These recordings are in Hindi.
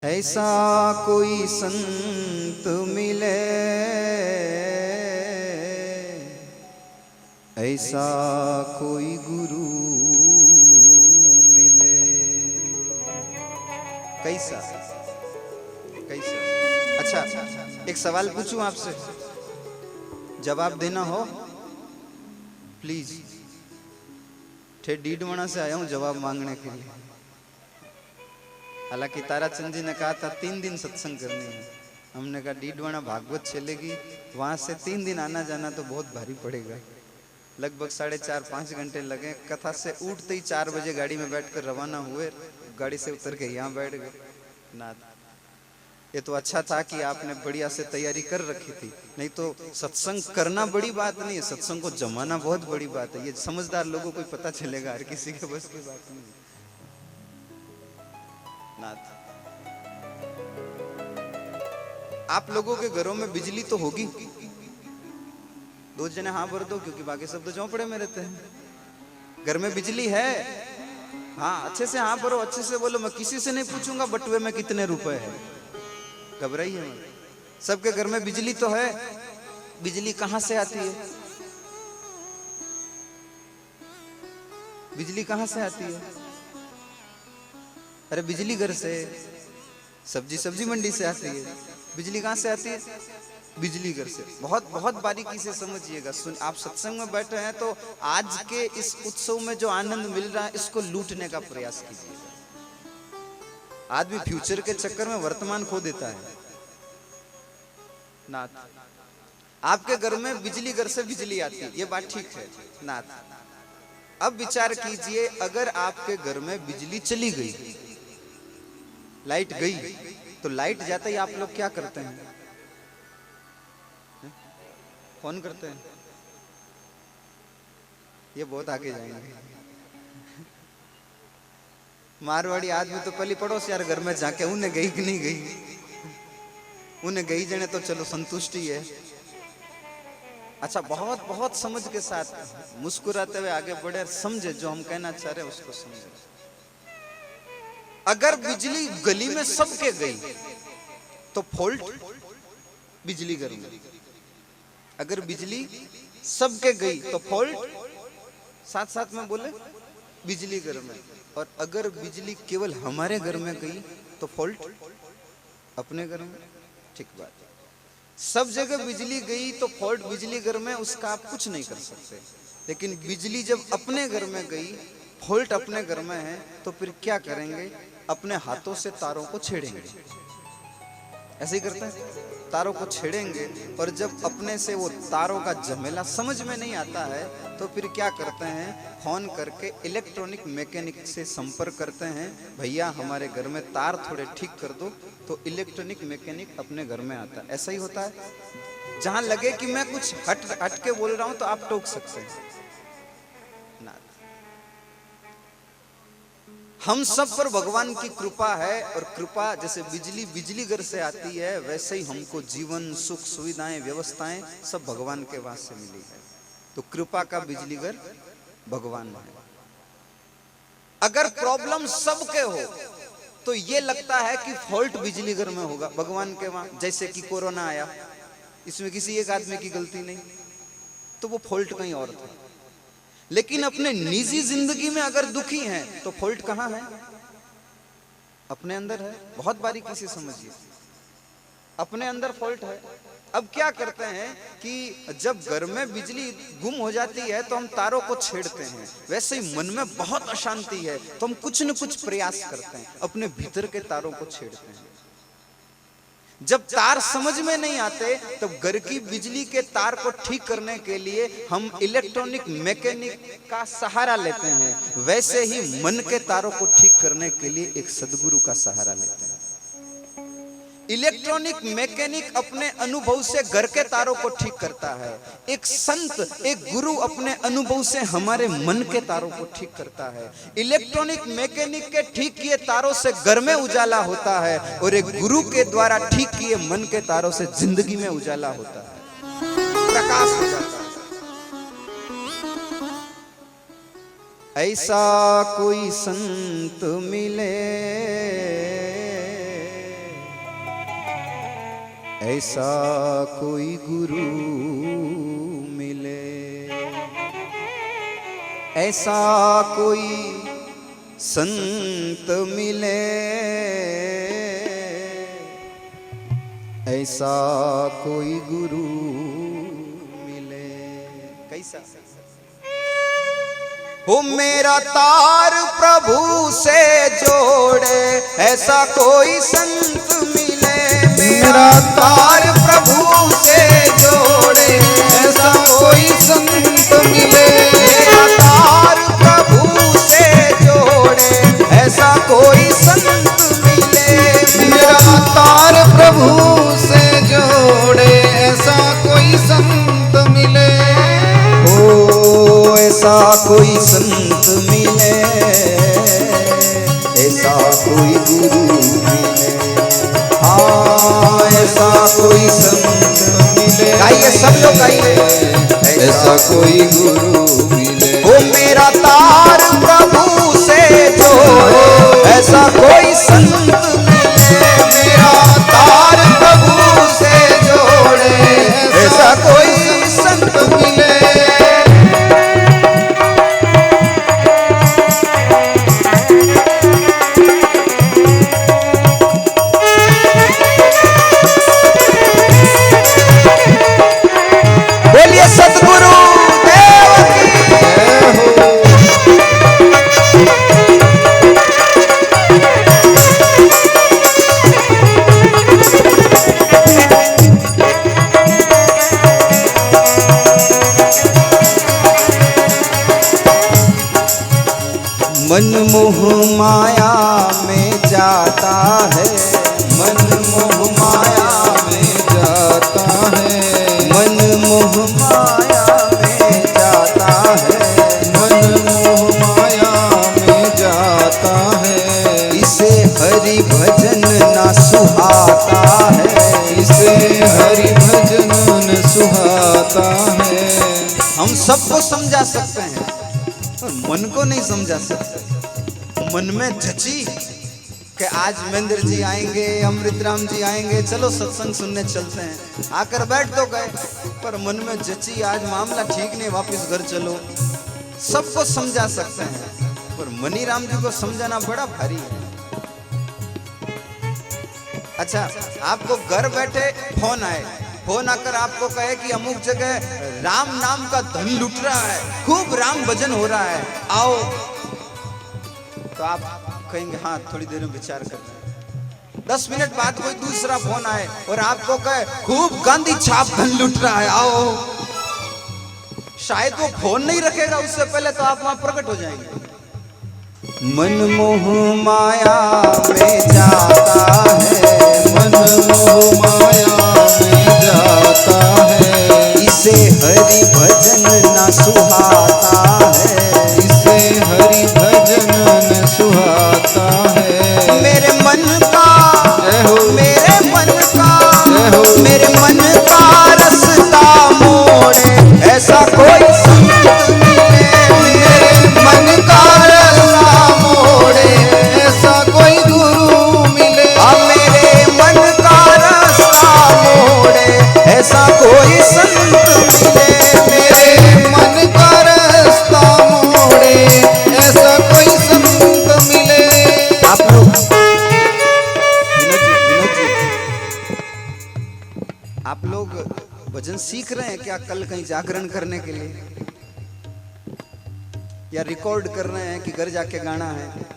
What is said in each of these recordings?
ऐसा कोई संत मिले, ऐसा कोई गुरु मिले। कैसा कैसा? अच्छा, एक सवाल पूछूं आपसे, जवाब देना हो प्लीज। ठेठ डीडवाना से आया हूं जवाब मांगने के लिए। हालांकि ताराचंद जी ने कहा था 3 दिन सत्संग करनी है। हमने कहा डीडवाना भागवत चलेगी, वहां से 3 दिन आना जाना तो बहुत भारी पड़ेगा। लगभग 4.5-5 घंटे लगे। कथा से उठते ही 4 बजे गाड़ी में बैठकर रवाना हुए, गाड़ी से उतर के यहाँ बैठ गए। ना, ये तो अच्छा था कि आपने बढ़िया से तैयारी कर रखी थी, नहीं तो सत्संग करना बड़ी बात नहीं है, सत्संग को जमाना बहुत बड़ी बात है। ये समझदार लोगों को पता चलेगा, हर किसी के बस की बात नहीं। नाथ, आप लोगों के घरों में बिजली तो होगी? 2 जने हाँ भर दो, क्योंकि बाकी सब तो झोंपड़े में रहते हैं। घर में बिजली है? हाँ, अच्छे से हाँ भरो, अच्छे से बोलो। मैं किसी से नहीं पूछूंगा बटुए में कितने रुपए है, घबराइए मत। सबके घर में बिजली तो है। बिजली कहां से आती है? बिजली कहां से आती है? अरे बिजली घर से, सब्जी मंडी से आती है। बिजली कहां से आती है? बिजली घर से। बहुत बहुत बारीकी से समझिएगा। सुन, आप सत्संग में बैठे हैं तो आज के इस उत्सव में जो आनंद मिल रहा है, इसको लूटने का प्रयास कीजिएगा। आदमी फ्यूचर के चक्कर में वर्तमान खो देता है। नाथ, आपके घर में बिजली घर से बिजली आती है, ये बात ठीक है। नाथ, अब विचार कीजिए, अगर आपके घर में बिजली चली गई, लाइट गई, तो लाइट जाते ही आप लोग क्या करते हैं? फोन करते हैं। ये बहुत आगे जाएंगे। मारवाड़ी आदमी तो पहले पड़ोस यार घर में जाके उन्हें गई कि नहीं गई, उन्हें गई जने तो चलो संतुष्टि है। अच्छा, बहुत बहुत समझ के साथ मुस्कुराते हुए आगे बढ़े, समझे जो हम कहना चाह रहे हैं उसको समझे। अगर बिजली गली में सबके गई तो फॉल्ट बिजली घर में। अगर बिजली सबके गई तो फॉल्ट, साथ साथ में बोले, बिजली घर में। और अगर बिजली केवल हमारे घर में गई तो फॉल्ट अपने घर में। ठीक बात। सब जगह बिजली गई तो फॉल्ट बिजली घर में, उसका आप कुछ नहीं कर सकते। लेकिन बिजली जब अपने घर में गई, फॉल्ट अपने घर में है, तो फिर क्या करेंगे? अपने हाथों से तारों को छेड़ेंगे। ऐसे ही करते हैं, तारों को छेड़ेंगे। और जब अपने से वो तारों का झमेला समझ में नहीं आता है, तो फिर क्या करते हैं? फोन करके इलेक्ट्रॉनिक मैकेनिक से संपर्क करते हैं, भैया हमारे घर में तार थोड़े ठीक कर दो। तो इलेक्ट्रॉनिक मैकेनिक अपने घर में आता है। ऐसा ही होता है। जहां लगे कि मैं कुछ हट के बोल रहा हूं तो आप टोक सकते हैं। हम सब पर भगवान की कृपा है, और कृपा जैसे बिजली घर से आती है, वैसे ही हमको जीवन, सुख, सुविधाएं, व्यवस्थाएं सब भगवान के वास से मिली है। तो कृपा का बिजली घर भगवान है। अगर प्रॉब्लम सबके हो तो ये लगता है कि फॉल्ट बिजली घर में होगा, भगवान के वहां। जैसे कि कोरोना आया, इसमें किसी एक आदमी की गलती नहीं, तो वो फॉल्ट कहीं और था। लेकिन अपने निजी जिंदगी में अगर दुखी हैं तो फॉल्ट कहां है? अपने अंदर है। बहुत बारीकी से समझिए, अपने अंदर फॉल्ट है। अब क्या करते हैं कि जब घर में बिजली गुम हो जाती है तो हम तारों को छेड़ते हैं। वैसे ही मन में बहुत अशांति है तो हम कुछ न कुछ प्रयास करते हैं, अपने भीतर के तारों को छेड़ते हैं। जब तार समझ में नहीं आते तब घर की बिजली के तार को ठीक करने के लिए हम इलेक्ट्रॉनिक मैकेनिक का सहारा लेते हैं। वैसे ही मन के तारों को ठीक करने के लिए एक सद्गुरु का सहारा लेते हैं। इलेक्ट्रॉनिक मैकेनिक अपने अनुभव से घर के तारों को ठीक करता है। एक संत, एक गुरु अपने अनुभव से हमारे मन के तारों को ठीक करता है। इलेक्ट्रॉनिक मैकेनिक के ठीक किए तारों से घर में उजाला होता है, और एक गुरु के द्वारा ठीक किए मन के तारों से जिंदगी में उजाला होता है, प्रकाश हो जाता है। ऐसा कोई संत मिले, ऐसा कोई गुरु मिले, ऐसा कोई संत मिले, ऐसा कोई गुरु मिले। कैसा हो मेरा तार प्रभु से जोड़े, ऐसा कोई संत मिले। मेरा तार प्रभु से जोड़े, ऐसा कोई संत मिले। मेरा तार प्रभु से जोड़े, ऐसा कोई संत मिले। मेरा तार प्रभु से जोड़े, ऐसा कोई संत मिले। ओ ऐसा कोई संत मिले, ऐसा कोई गुरु मिले। हाँ ऐसा कोई संत मिले। गाइए सब लोग गाइए। ऐसा कोई गुरु मिले। ओ मेरा तार प्रभु से जोड़े, ऐसा कोई संत मिले। मेरा तार प्रभु से जोड़े, ऐसा कोई संत मिले। सतगुरु देव की मन मोह माया में जाता है, मन मोह माया में जाता है। मन मोह माया में जाता है, मन मोह माया में जाता है। इसे हरि भजन न सुहाता है, इसे हरि भजन न सुहाता है। हम सबको समझा सकते हैं पर मन को नहीं समझा सकते। मन में झची कि आज महेंद्र जी आएंगे, अमृत राम जी आएंगे, चलो सत्संग सुनने चलते हैं। आकर बैठ तो गए पर मन में जची आज मामला ठीक नहीं, वापस घर चलो। सबको समझा सकते हैं पर मनी राम जी को समझाना बड़ा भारी है। अच्छा आपको घर बैठे फोन आए, फोन आकर आपको कहे कि अमुक जगह राम नाम का धन लुट रहा है, खूब राम भजन हो रहा है, आओ। तो आप कहेंगे हाँ थोड़ी देर में विचार करते हैं। 10 मिनट बाद कोई दूसरा फोन आए और आपको कहे खूब गांधी छाप धन लुट रहा है, आओ। शायद वो फोन नहीं रखेगा, उससे पहले तो आप वहां प्रकट हो जाएंगे। मन मोह माया में जाता है, मन मोह माया में जाता है। इसे हरि भजन न सुहाता है, इसे हरि भजन न सुहाता है। मेरे मन का मेरे मन का मेरे मन का रास्ता मोड़े, ऐसा कोई संत मिले। मेरे मन का रास्ता मोड़े, ऐसा कोई गुरु मिले। मेरे मन का रास्ता मोड़े, ऐसा कोई संत मिले। मेरे मन का रास्ता मोड़े, ऐसा कोई संत मिले। आप लोग आप लोग भजन सीख रहे हैं क्या कल कहीं जागरण करने के लिए, या रिकॉर्ड कर रहे हैं कि घर जाके गाना है?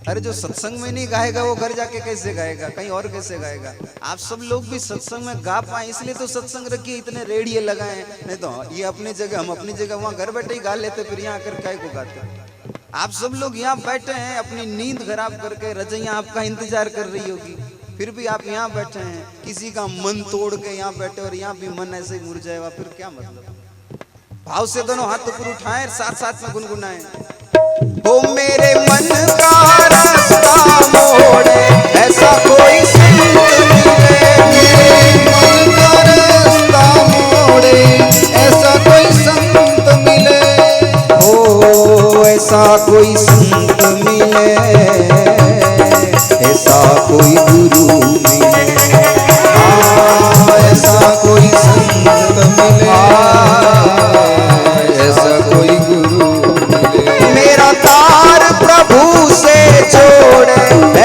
अरे जो सत्संग में नहीं गाएगा वो घर जाके कैसे गाएगा, कहीं और कैसे गाएगा? आप सब लोग भी सत्संग में गा पाए इसलिए तो सत्संग रखिए, इतने रेडियो लगाए। नहीं तो ये अपनी जगह, हम अपनी जगह वहां घर बैठे ही गा लेते, फिर यहाँ आकर काय को गाते। आप सब लोग यहाँ बैठे हैं अपनी नींद खराब करके, रजैया आपका इंतजार कर रही होगी, फिर भी आप यहाँ बैठे हैं। किसी का मन तोड़ के यहाँ बैठे और यहाँ भी मन ऐसे ही मुरझाएगा, फिर क्या मतलब? भाव से दोनों हाथ ऊपर उठाएं, साथ साथ में गुनगुनाएं। ओ मेरे मन का रास्ता मोड़े, ऐसा कोई संत मिले। मेरे मन का रास्ता मोड़े, ऐसा कोई संत मिले। ओ ऐसा कोई संत मिले, ऐसा कोई गुरु मिले।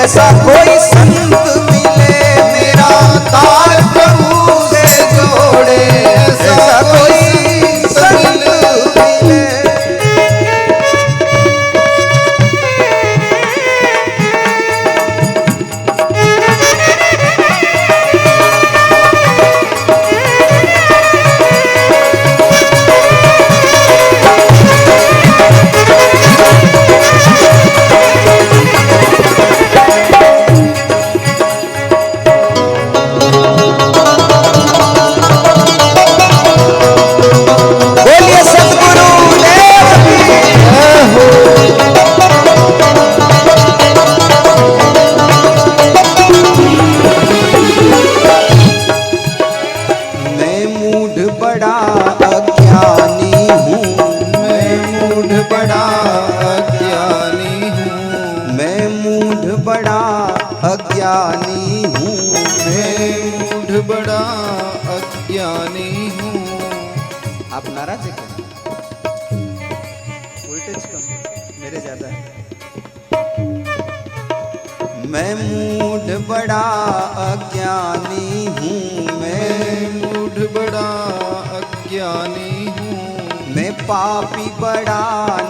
ऐसा कोई संत मिले, मेरा तार प्रभु से जोड़े, ऐसा कोई संत मिले। आप नाराज है क्या? वोल्टेज कम, मेरे ज्यादा है। मैं मूढ़ बड़ा अज्ञानी हूँ, मैं मूढ़ बड़ा अज्ञानी हूँ, मैं पापी बड़ा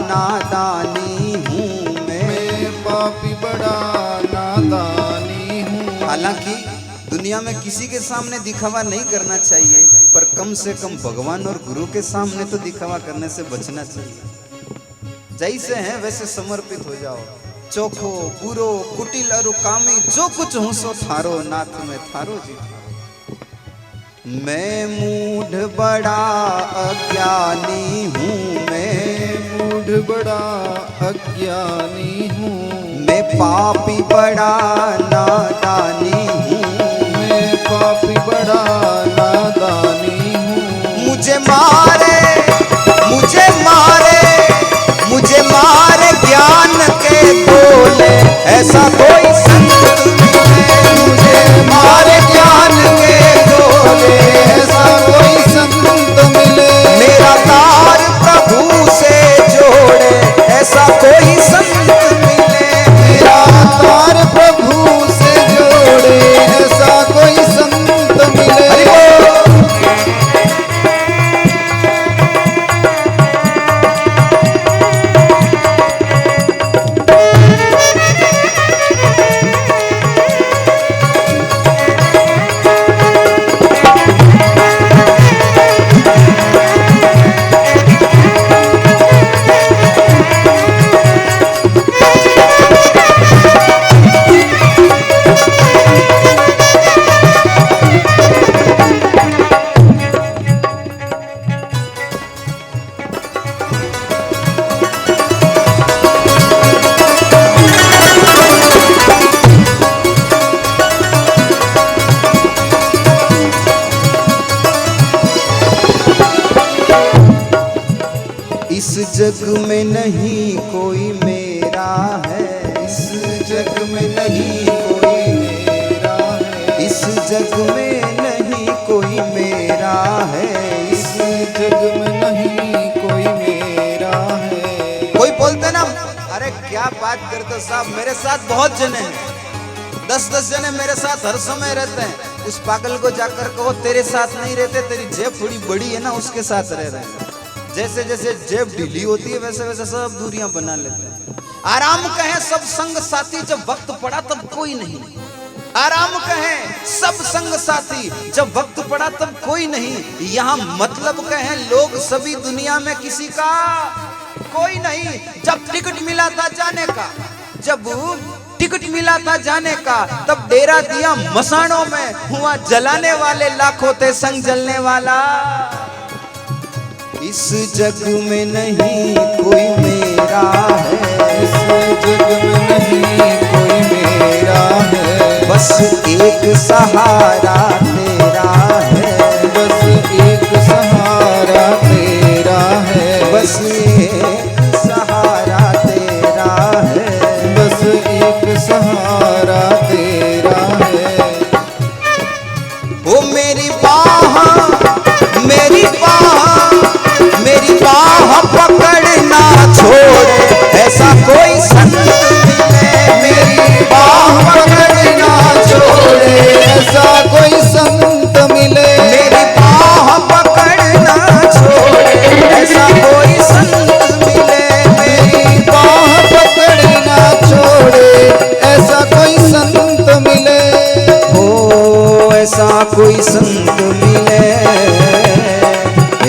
नादानी हूँ, मैं पापी बड़ा नादानी हूँ। हालांकि दुनिया में किसी के सामने दिखावा नहीं करना चाहिए, पर कम से कम भगवान और गुरु के सामने तो दिखावा करने से बचना चाहिए। जैसे हैं वैसे समर्पित हो जाओ। चोखो बुरो कुटिल अरु कामी जो कुछ हूं सो थारो, नाथ में थारो जी। मैं मूढ़ बड़ा अज्ञानी हूँ, मैं मूढ़ बड़ा अज्ञानी हूँ, मैं पापी बड़ा नादानी हूँ, पापी बड़ा नादानी हूँ। मुझे मारे मुझे मारे मुझे मारे ज्ञान के गोले, ऐसा कोई संत मिले, मुझे मारे ज्ञान के गोले, ऐसा कोई संत मिले, मेरा तार प्रभु से जोड़े, ऐसा कोई संत मिले, मेरा तार प्रभु से जोड़े, ऐसा कोई संत मिले। इस जग में नहीं कोई मेरा है, इस जग में नहीं कोई मेरा है, इस जग में नहीं कोई मेरा है, इस जग में नहीं कोई मेरा है। कोई बोलते ना, अरे क्या बात करते साहब, मेरे साथ बहुत जने हैं, 10-10 जने मेरे साथ हर समय रहते हैं। उस पागल को जाकर कहो तेरे साथ नहीं रहते, तेरी जेब थोड़ी बड़ी है ना, उसके साथ रह रहे हैं। जैसे जैसे जेब ढीली होती है वैसे वैसे सब दूरियां बना लेते हैं। आराम कहें सब संग साथी, जब वक्त पड़ा तब कोई नहीं। आराम कहें सब संग साथी, जब वक्त पड़ा तब कोई नहीं। यहाँ मतलब कहें लोग सभी, दुनिया में किसी का कोई नहीं। जब टिकट मिला था जाने का, जब टिकट मिला था जाने का, तब डेरा दिया मसानों में, हुआ जलाने वाले लाखों थे संग जलने वाला। इस जग में नहीं कोई मेरा है, इस जग में नहीं कोई मेरा है, बस एक सहारा तेरा है, बस एक सहारा तेरा है, बस एक सहारा तेरा है, बस एक सहारा तेरा है। वो मेरी बाह मेरी बाह पकड़ना छोड़, ऐसा कोई संत मिले, मेरी बाह ऐसा कोई संत मिले,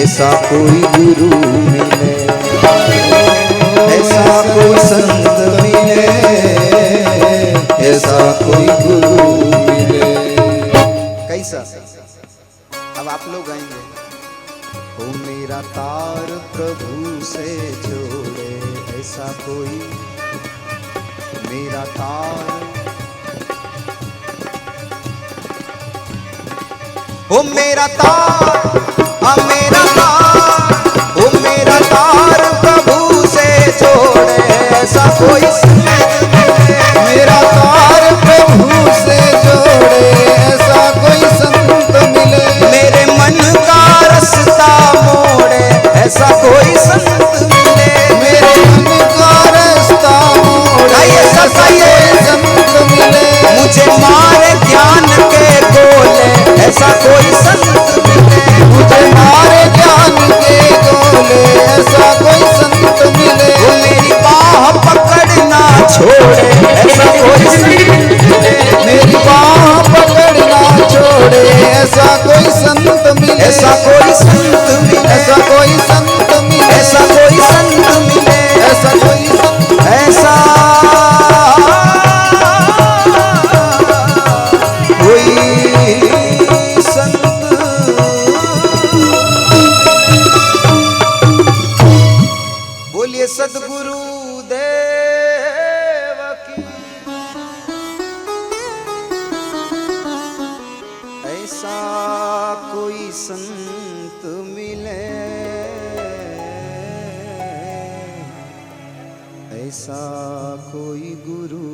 ऐसा कोई गुरु मिले, ऐसा कोई संत मिले, ऐसा कोई गुरु मिले। कैसा? अब आप लोग गाएंगे। ओ मेरा तार प्रभु से जोड़े, ऐसा कोई मेरा तार। ओ मेरा तार, मेरा तार, ओ मेरा तार प्रभु से जोड़े, ऐसा कोई मेरा तार प्रभु से जोड़े, ऐसा कोई संत मिले। मेरे मन का रास्ता मोड़े, ऐसा कोई संत मिले। मेरे मन का रास्ता मोड़े, ऐसा कोई संत मिले। मुझे मारे ज्ञान के गोले, ऐसा कोई संत मिले। मुझे मारे ज्ञान के गोले, ऐसा कोई संत मिले। वो मेरी बाह पकड़ना छोड़े, ऐसा कोई संत मिले। मेरी बाह पकड़ना छोड़े, ऐसा कोई संत मिले। ऐसा कोई संत मिले, ऐसा कोई संत मिले। ऐसा कोई संत मिले, ऐसा कोई संत, ऐसा कोई संत। बोलिए सद्गुरु देव की। ऐसा कोई संत मिले, ऐसा कोई गुरु